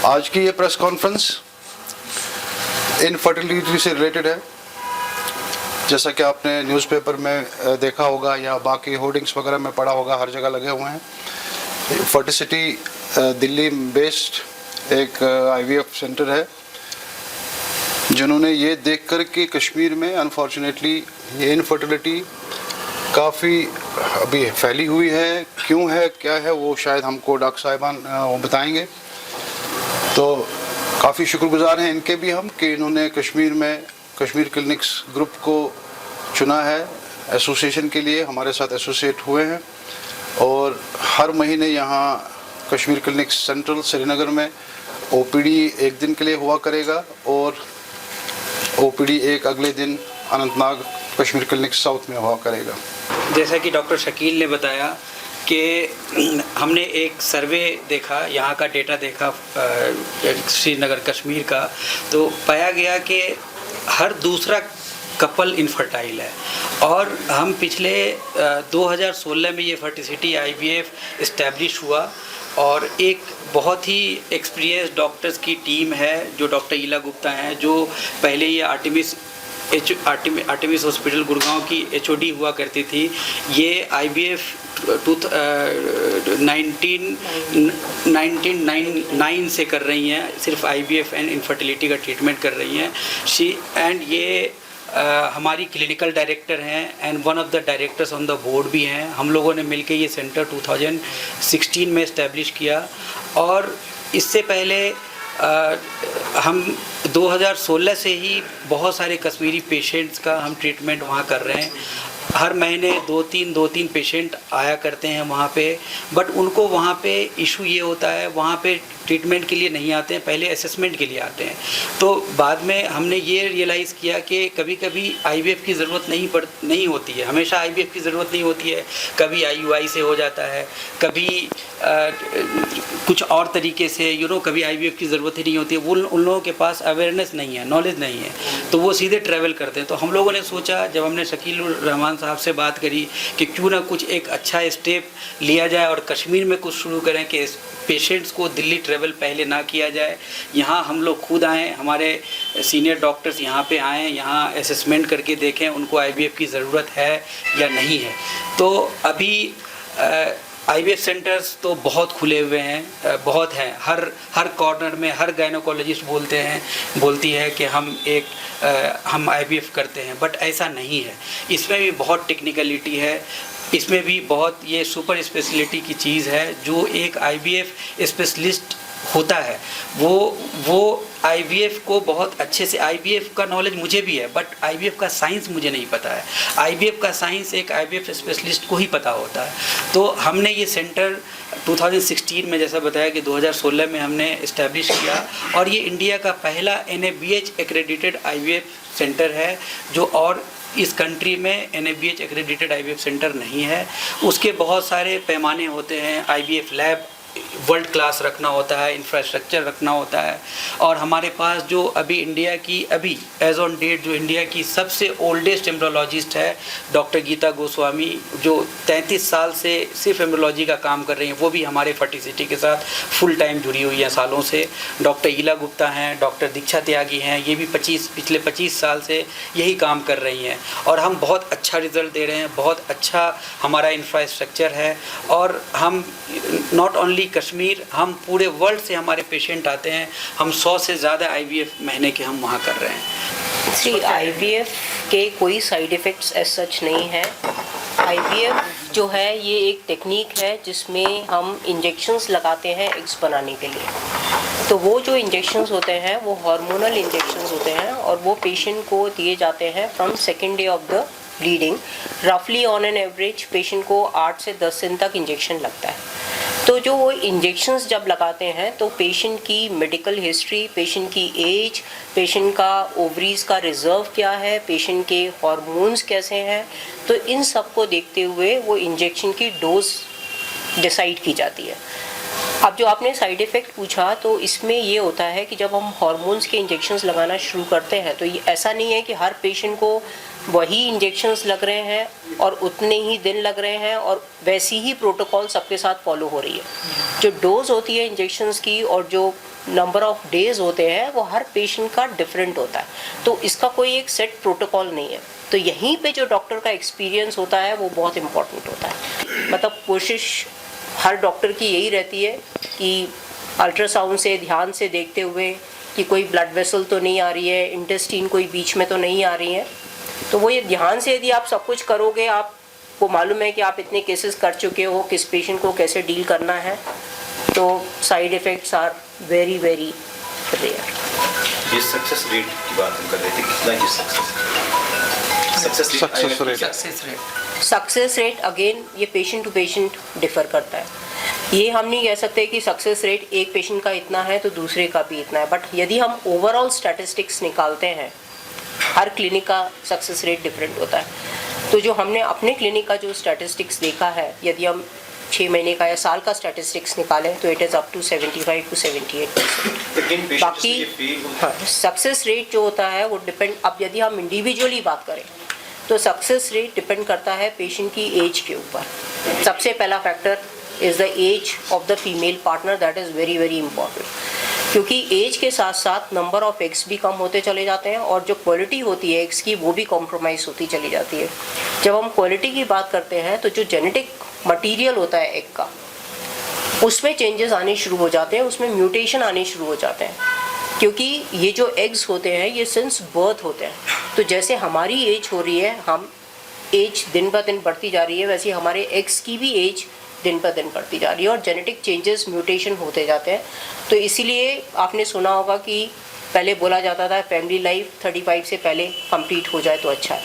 आज की ये प्रेस कॉन्फ्रेंस इनफर्टिलिटी से रिलेटेड है। जैसा कि आपने न्यूज़पेपर में देखा होगा या बाकी होर्डिंग्स वगैरह में पढ़ा होगा, हर जगह लगे हुए हैं। फर्टिसिटी दिल्ली बेस्ड एक IVF सेंटर है, जिन्होंने ये देख कर कि कश्मीर में अनफॉर्चुनेटली ये इनफर्टिलिटी काफ़ी अभी फैली हुई है, क्यों है क्या है वो शायद हमको डॉक्टर साहिबान वो बताएंगे। तो काफ़ी शुक्रगुजार हैं इनके भी हम कि इन्होंने कश्मीर में कश्मीर क्लिनिक्स ग्रुप को चुना है एसोसिएशन के लिए, हमारे साथ एसोसिएट हुए हैं। और हर महीने यहाँ कश्मीर क्लिनिक्स सेंट्रल श्रीनगर में OPD एक दिन के लिए हुआ करेगा और OPD एक अगले दिन अनंतनाग कश्मीर क्लिनिक्स साउथ में हुआ करेगा। जैसा कि डॉक्टर शकील ने बताया कि हमने एक सर्वे देखा, यहाँ का डेटा देखा श्रीनगर कश्मीर का, तो पाया गया कि हर दूसरा कपल इनफर्टाइल है। और हम पिछले 2016 में ये फर्टिसिटी IVF इस्टेब्लिश हुआ और एक बहुत ही एक्सपीरियंस डॉक्टर्स की टीम है, जो डॉक्टर ईला गुप्ता हैं, जो पहले ये आर्टेमिस हॉस्पिटल गुड़गांव की HOD हुआ करती थी। ये IVF 1999 से कर रही हैं, सिर्फ IVF एंड इनफर्टिलिटी का ट्रीटमेंट कर रही हैं। ये हमारी क्लिनिकल डायरेक्टर हैं and one of the directors on the board भी हैं। हम लोगों ने मिलकर ये सेंटर 2016 में इस्टेब्लिश किया और इससे पहले हम 2016 से ही बहुत सारे कश्मीरी पेशेंट्स का हम ट्रीटमेंट वहाँ कर रहे हैं। हर महीने दो तीन पेशेंट आया करते हैं वहाँ पे, बट उनको वहाँ पे इशू ये होता है, वहाँ पे ट्रीटमेंट के लिए नहीं आते हैं, पहले असेसमेंट के लिए आते हैं। तो बाद में हमने ये रियलाइज़ किया कि कभी कभी IVF की ज़रूरत नहीं होती है, हमेशा IVF की ज़रूरत नहीं होती है। कभी IUI से हो जाता है, कभी कुछ और तरीके से कभी IVF की ज़रूरत ही नहीं होती है। वो उन लोगों के पास अवेयरनेस नहीं है, नॉलेज नहीं है, तो वो सीधे ट्रैवल करते हैं। तो हम लोगों ने सोचा, जब हमने शकील रहमान साहब से बात करी कि क्यों ना कुछ एक अच्छा स्टेप लिया जाए और कश्मीर में कुछ शुरू करें कि पेशेंट्स को दिल्ली ट्रैवल पहले ना किया जाए, यहाँ हम लोग खुद आएँ, हमारे सीनियर डॉक्टर्स यहाँ पे आएँ, यहाँ असेसमेंट करके देखें उनको IVF की ज़रूरत है या नहीं है। तो अभी IVF सेंटर्स तो बहुत खुले हुए हैं, बहुत हैं, हर कॉर्नर में हर गायनोकोलॉजिस्ट बोलती है कि हम IVF करते हैं, बट ऐसा नहीं है। इसमें भी बहुत टेक्निकलिटी है, इसमें भी बहुत ये सुपर स्पेशलिटी की चीज़ है। जो एक IVF स्पेशलिस्ट होता है वो IVF को बहुत अच्छे से, IVF का नॉलेज मुझे भी है, बट IVF का साइंस मुझे नहीं पता है। IVF का साइंस एक IVF स्पेशलिस्ट को ही पता होता है। तो हमने ये सेंटर 2016 में, जैसा बताया कि 2016 में हमने इस्टेब्लिश किया, और ये इंडिया का पहला NABH एक्रेडिटेड IVF सेंटर है, जो और इस कंट्री में NABH एक्रेडिटेड IVF सेंटर नहीं है। उसके बहुत सारे पैमाने होते हैं, IVF लैब वर्ल्ड क्लास रखना होता है, इंफ्रास्ट्रक्चर रखना होता है। और हमारे पास जो अभी इंडिया की एज ऑन डेट जो इंडिया की सबसे ओल्डेस्ट एम्ब्रोलॉजिस्ट है डॉक्टर गीता गोस्वामी, जो 33 साल से सिर्फ एम्ब्रोलॉजी का काम कर रही हैं, वो भी हमारे फर्टिसिटी के साथ फुल टाइम जुड़ी हुई हैं सालों से। डॉक्टर ईला गुप्ता हैं, डॉक्टर दीक्षा त्यागी हैं, ये भी पिछले 25 साल से यही काम कर रही हैं और हम बहुत अच्छा रिज़ल्ट दे रहे हैं, बहुत अच्छा हमारा इंफ्रास्ट्रक्चर है। और हम नॉट ओनली कश्मीर, हम पूरे वर्ल्ड से हमारे पेशेंट आते हैं। हम 100 से ज़्यादा IVF महीने के हम वहाँ कर रहे हैं। IVF के कोई साइड इफ़ेक्ट्स एज सच नहीं है। IVF जो है ये एक टेक्निक है जिसमें हम इंजेक्शंस लगाते हैं एग्स बनाने के लिए। तो वो जो इंजेक्शंस होते हैं वो हार्मोनल इंजेक्शंस होते हैं और वो पेशेंट को दिए जाते हैं from second day of the bleeding. रफली ऑन एन एवरेज पेशेंट को 8 से 10 दिन तक इंजेक्शन लगता है। तो जो वो इंजेक्शंस जब लगाते हैं तो पेशेंट की मेडिकल हिस्ट्री, पेशेंट की एज, पेशेंट का ओवरीज का रिजर्व क्या है, पेशेंट के हार्मोन्स कैसे हैं, तो इन सब को देखते हुए वो इंजेक्शन की डोज डिसाइड की जाती है। अब जो आपने साइड इफ़ेक्ट पूछा, तो इसमें ये होता है कि जब हम हार्मोन्स के इंजेक्शंस लगाना शुरू करते हैं तो ये ऐसा नहीं है कि हर पेशेंट को वही इंजेक्शंस लग रहे हैं और उतने ही दिन लग रहे हैं और वैसी ही प्रोटोकॉल सबके साथ फॉलो हो रही है। जो डोज होती है इंजेक्शंस की और जो नंबर ऑफ डेज होते हैं वो हर पेशेंट का डिफरेंट होता है, तो इसका कोई एक सेट प्रोटोकॉल नहीं है। तो यहीं पे जो डॉक्टर का एक्सपीरियंस होता है वो बहुत इम्पोर्टेंट होता है। मतलब कोशिश हर डॉक्टर की यही रहती है कि अल्ट्रासाउंड से ध्यान से देखते हुए कि कोई ब्लड वेसल तो नहीं आ रही है, इंटेस्टीन कोई बीच में तो नहीं आ रही है, तो वो ये ध्यान से यदि आप सब कुछ करोगे, आपको मालूम है कि आप इतने केसेस कर चुके हो, किस पेशेंट को कैसे डील करना है, तो side effects are very very rare. ये सक्सेस रेट की बात हम कर रहे थे, कितना ये success rate success rate again ये पेशेंट टू पेशेंट डिफर करता है। ये हम नहीं कह सकते कि सक्सेस रेट एक पेशेंट का इतना है तो दूसरे का भी इतना है, बट यदि हम ओवरऑल स्टैटिस्टिक्स निकालते हैं, हर क्लिनिक का सक्सेस रेट डिफरेंट होता है। तो जो हमने अपने क्लिनिक का जो स्टैटिस्टिक्स देखा है, यदि हम 6 महीने का या साल का स्टैटिस्टिक्स निकालें तो it is up to 75 to 78%। बाकी हाँ, सक्सेस रेट जो होता है वो डिपेंड, अब यदि हम इंडिविजुअली बात करें तो सक्सेस रेट डिपेंड करता है पेशेंट की एज के ऊपर। सबसे पहला factor is the age of the female partner, that is very very important, क्योंकि एज के साथ साथ नंबर ऑफ एग्स भी कम होते चले जाते हैं और जो क्वालिटी होती है एग्स की वो भी कॉम्प्रोमाइज़ होती चली जाती है। जब हम क्वालिटी की बात करते हैं तो जो जेनेटिक मटेरियल होता है एग का, उसमें चेंजेस आने शुरू हो जाते हैं, उसमें म्यूटेशन आने शुरू हो जाते हैं, क्योंकि ये जो एग्स होते हैं ये सिंस बर्थ होते हैं। तो जैसे हमारी एज हो रही है, हम एज दिन ब दिन बढ़ती जा रही है, वैसे हमारे एग्स की भी एज दिन पर दिन बढ़ती जा रही है और जेनेटिक चेंजेस म्यूटेशन होते जाते हैं। तो इसीलिए आपने सुना होगा कि पहले बोला जाता था फैमिली लाइफ 35 से पहले कंप्लीट हो जाए तो अच्छा है,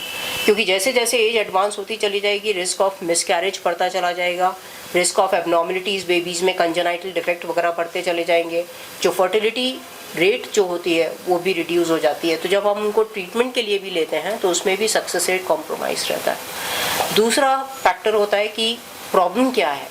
क्योंकि जैसे जैसे एज एडवांस होती चली जाएगी रिस्क ऑफ मिसकैरेज बढ़ता चला जाएगा, रिस्क ऑफ एबनॉर्मलिटीज़ बेबीज़ में कंजेनाइटल डिफेक्ट वगैरह बढ़ते चले जाएंगे, जो फर्टिलिटी रेट जो होती है वो भी रिड्यूस हो जाती है। तो जब हम उनको ट्रीटमेंट के लिए भी लेते हैं तो उसमें भी सक्सेस रेट कॉम्प्रोमाइज़ रहता है। दूसरा फैक्टर होता है कि प्रॉब्लम क्या है,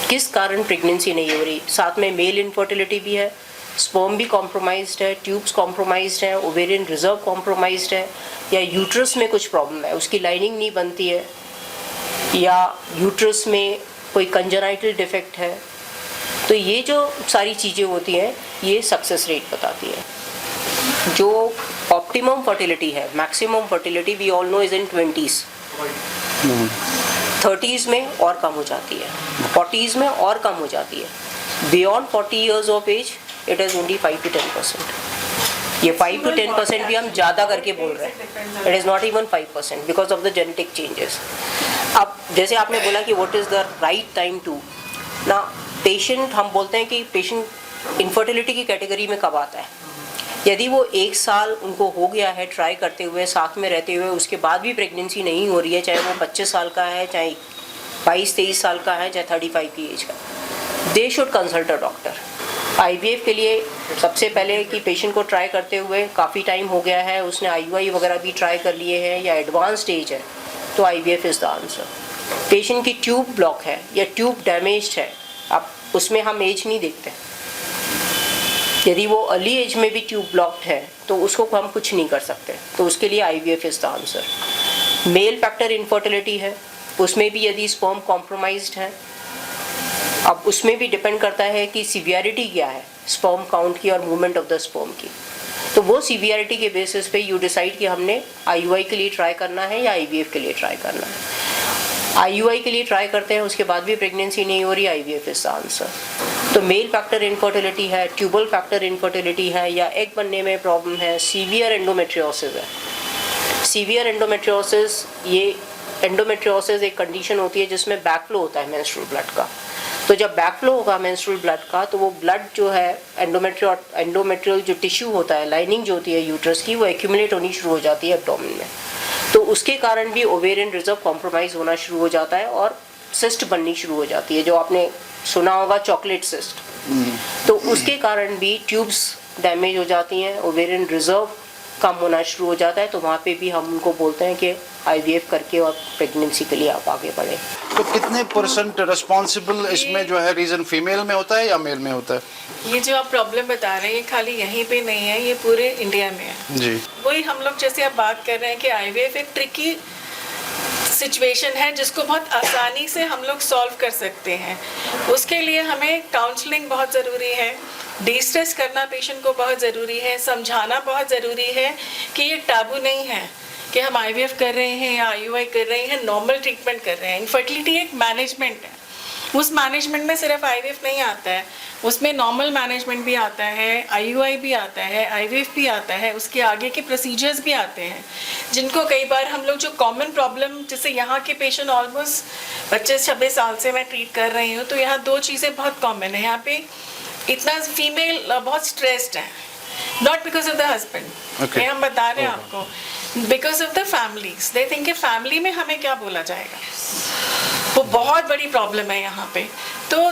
किस कारण प्रेगनेंसी नहीं हो रही। साथ में मेल इनफर्टिलिटी भी है, स्पर्म भी कॉम्प्रोमाइज्ड है, ट्यूब्स कॉम्प्रोमाइज्ड है, ओवेरियन रिजर्व कॉम्प्रोमाइज्ड है, या यूट्रस में कुछ प्रॉब्लम है, उसकी लाइनिंग नहीं बनती है, या यूट्रस में कोई कंजेनाइटल डिफेक्ट है। तो ये जो सारी चीज़ें होती हैं ये सक्सेस रेट बताती है। जो ऑप्टिमम फर्टिलिटी है, maximum fertility we all know is in 20s, 30s में और कम हो जाती है, 40s में और कम हो जाती है। Beyond 40 years of age it is only 5 to 10%। ये 5 to 10% भी हम ज़्यादा करके बोल रहे हैं, it is not even 5% because of the genetic changes. अब जैसे आपने बोला कि what is the right time to ना, पेशेंट हम बोलते हैं कि पेशेंट इनफर्टिलिटी की कैटेगरी में कब आता है, यदि वो 1 साल उनको हो गया है ट्राई करते हुए, साथ में रहते हुए, उसके बाद भी प्रेगनेंसी नहीं हो रही है, चाहे वो 25 साल का है, चाहे 22-23 साल का है, चाहे 35 की एज का, they should consult a doctor. IVF के लिए सबसे पहले कि पेशेंट को ट्राई करते हुए काफ़ी टाइम हो गया है, उसने IUI वगैरह भी ट्राई कर लिए हैं या एडवांस स्टेज है, तो IVF is the answer. Patient की ट्यूब ब्लॉक है या ट्यूब डैमेज्ड है, अब उसमें हम एज नहीं देखते, यदि वो अर्ली एज में भी ट्यूब ब्लॉक्ड है तो उसको हम कुछ नहीं कर सकते, तो उसके लिए IVF is the answer. Mail factor infertility है, उसमें भी यदि स्पर्म कॉम्प्रोमाइज्ड है, अब उसमें भी डिपेंड करता है कि सीवियरिटी क्या है स्पर्म काउंट की और मूवमेंट ऑफ द स्पर्म की, तो वो सीवियरिटी के बेसिस पे यू डिसाइड कि हमने IUI के लिए ट्राई करना है या IVF के लिए ट्राई करना है। IUI के लिए ट्राई करते हैं, उसके बाद भी प्रेगनेंसी नहीं हो रही, IVF इज़ द आंसर। तो मेल फैक्टर इनफर्टिलिटी है, ट्यूबल फैक्टर इनफर्टिलिटी है, या एग बनने में प्रॉब्लम है, सीवियर एंडोमेट्रियोसिस है। सीवियर एंडोमेट्रियोसिस, ये एंडोमेट्रियोसिस एक कंडीशन होती है जिसमें बैकफ्लो होता है मेंस्ट्रुअल ब्लड का। तो जब बैकफ्लो होगा मेंस्ट्रुअल ब्लड का तो वो ब्लड जो है एंडोमेट्रियल जो टिश्यू होता है, लाइनिंग जो होती है यूट्रस की, वो एक्यूमुलेट होनी शुरू हो जाती है एब्डोमेन में, तो उसके कारण भी ओवेरियन रिजर्व कॉम्प्रोमाइज़ होना शुरू हो जाता है और सिस्ट बननी शुरू हो जाती है, जो आपने सुना होगा चॉकलेट सिस्ट। तो उसके कारण भी ट्यूब्स डैमेज हो जाती हैं, ओवेरियन रिजर्व कम होना शुरू हो जाता है, तो वहाँ पे भी हम उनको बोलते हैं कि IVF करके और प्रेगनेंसी के लिए आप आगे बढ़ें। तो कितने % रिस्पॉन्सिबल इसमें जो है रीज़न फीमेल में होता है या मेल में होता है? ये जो आप प्रॉब्लम बता रहे हैं ये खाली यहीं पे नहीं है, ये पूरे इंडिया में है जी। वही हम लोग जैसे आप बात कर रहे हैं कि IVF एक ट्रिकी सिचुएशन है जिसको बहुत आसानी से हम लोग सॉल्व कर सकते हैं। उसके लिए हमें काउंसलिंग बहुत ज़रूरी है, डिस्ट्रेस करना पेशेंट को बहुत ज़रूरी है, समझाना बहुत ज़रूरी है कि ये टाबू नहीं है कि हम IVF कर रहे हैं या IUI कर रहे हैं, नॉर्मल ट्रीटमेंट कर रहे हैं। इनफर्टिलिटी एक मैनेजमेंट है, उस मैनेजमेंट में सिर्फ IVF नहीं आता है, उसमें नॉर्मल मैनेजमेंट भी आता है, IUI भी आता है, IVF भी आता है, उसके आगे के प्रोसीजर्स भी आते हैं, जिनको कई बार हम लोग जो कॉमन प्रॉब्लम, जैसे यहाँ के पेशेंट ऑलमोस्ट 25-26 साल से मैं ट्रीट कर रही हूँ, तो यहाँ 2 चीज़ें बहुत कॉमन है। यहाँ पे इतना फीमेल बहुत स्ट्रेस्ड है, not because of the husband, ये हम बता रहे हैं आपको, because of the families. They think कि फैमिली में हमें क्या बोला जाएगा, वो बहुत बड़ी प्रॉब्लम है यहाँ पे। तो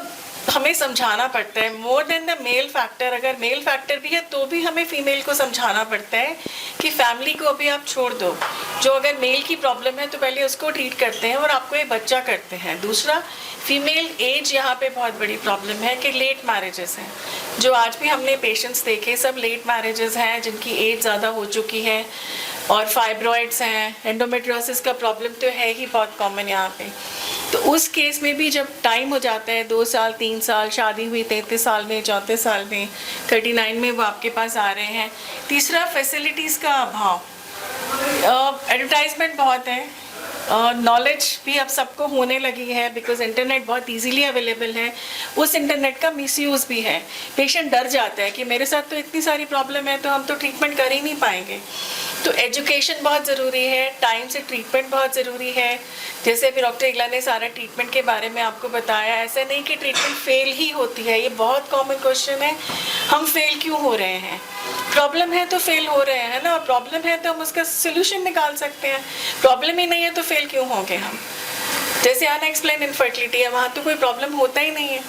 हमें समझाना पड़ता है, more than the mail factor, अगर मेल फैक्टर भी है तो भी हमें फीमेल को समझाना पड़ता है कि फैमिली को अभी आप छोड़ दो, जो अगर मेल की प्रॉब्लम है तो पहले उसको ट्रीट करते हैं और आपको एक बच्चा करते हैं। दूसरा, फीमेल एज यहाँ पे बहुत बड़ी प्रॉब्लम है कि लेट मैरिजेस हैं, जो आज भी हमने पेशेंट्स देखे सब लेट मैरिजेस हैं जिनकी एज ज़्यादा हो चुकी है, और फाइब्रॉइड्स हैं, एंडोमेट्रियोसिस का प्रॉब्लम तो है ही बहुत कॉमन यहाँ पे। तो उस केस में भी जब टाइम हो जाता है 2 साल 3 साल, शादी हुई 33 साल में, 34 साल में, 39 में वो आपके पास आ रहे हैं। तीसरा, फैसिलिटीज़ का अभाव, एडवर्टाइजमेंट बहुत है, नॉलेज भी अब सबको होने लगी है बिकॉज इंटरनेट बहुत इजीली अवेलेबल है, उस इंटरनेट का मिसयूज़ भी है। पेशेंट डर जाता है कि मेरे साथ तो इतनी सारी प्रॉब्लम है तो हम तो ट्रीटमेंट कर ही नहीं पाएंगे। तो एजुकेशन बहुत ज़रूरी है, टाइम से ट्रीटमेंट बहुत ज़रूरी है। जैसे अभी डॉक्टर इगला ने सारा ट्रीटमेंट के बारे में आपको बताया, ऐसा नहीं कि ट्रीटमेंट फेल ही होती है, ये बहुत कॉमन क्वेश्चन है, हम फेल क्यों हो रहे हैं? प्रॉब्लम है तो फेल हो रहे हैं ना, प्रॉब्लम है तो हम उसका सोल्यूशन निकाल सकते हैं, प्रॉब्लम ही नहीं है तो फेल क्यों होंगे हम? जैसे अनएक्सप्लेन इनफर्टिलिटी है, वहाँ तो कोई प्रॉब्लम होता ही नहीं है,